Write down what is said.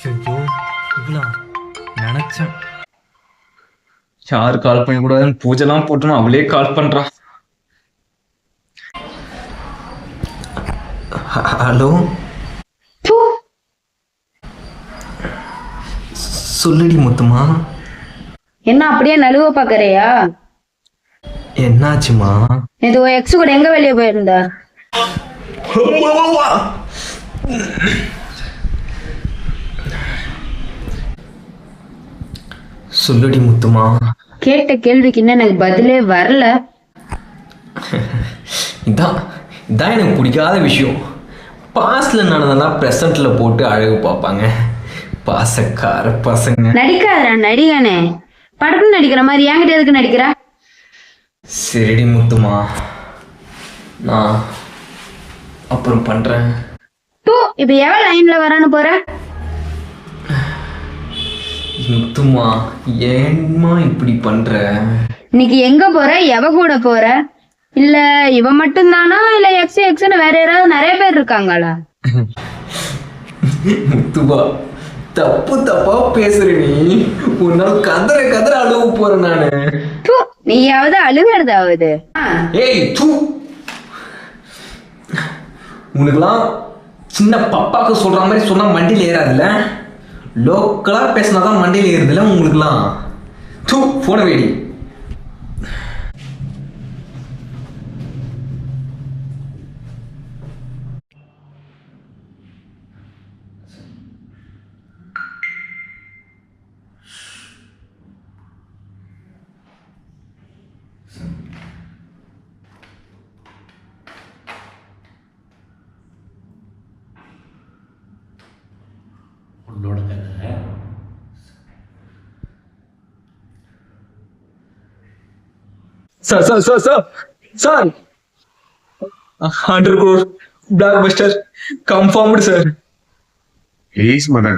ஐயோ இவ்வளோ நினைச்சேன். யாரு கால் பண்ண கூடாதுன்னு பூஜைலாம் போட்டோம், அவளே கால் பண்றா. ஹலோ, சொல்லுடி முத்துமா. என்ன அப்படியே நழுவ பாக்குறியா? என்னாச்சுமா? இது எக்ஸ் கூட எங்க வெளியே போயிருந்தா? சொல்லுடி முத்துமா. கேட்ட கேள்விக்கு இன்னும் எனக்கு பதிலே வரல. இதான் இதான் எனக்கு பிடிக்காத விஷயம். பாஸ்ட்ல நடந்ததெல்லாம் ப்ரெசண்ட்ல போட்டு அழகு பார்ப்பாங்க. பாசக்கார பசங்க. நடிக்காதடா நடிகனே. படத்துல நடிக்கிற மாதிரி என்கிட்ட எதுக்கு நடிக்கிறா? சரிடி முத்துமா, நான் அப்புறம் பண்றேன். இப்ப எவன் லைன்ல வரான்னு போற? முத்துமா, ஏன்மா இப்படி பண்ற? இன்னைக்கு எங்க போற? எவ கூட போற? இல்ல இவ மட்டும் தானா, இல்ல எக்ஸ் எக்ஸ்னு வேற யாராவது நிறைய பேர் இருக்காங்களா? முத்துமா, தப்பு தப்பா பேசுற நீ. ஒரு நாள் கதற கதற அழுவ போறேன் நானு. நீயாவது அழுகிறதாவது. ஏய் தூ, உனக்குலாம் சின்ன பப்பாக்கு சொல்ற மாதிரி சொன்னா மண்டியில் ஏறாதுல்ல. லோக்கலா பேசினாதான் மண்டியில் ஏறுதுல்ல உங்களுக்குலாம். தூ, போன வேடி. Sir, 100 crore blockbuster confirmed, sir. Please, Madan.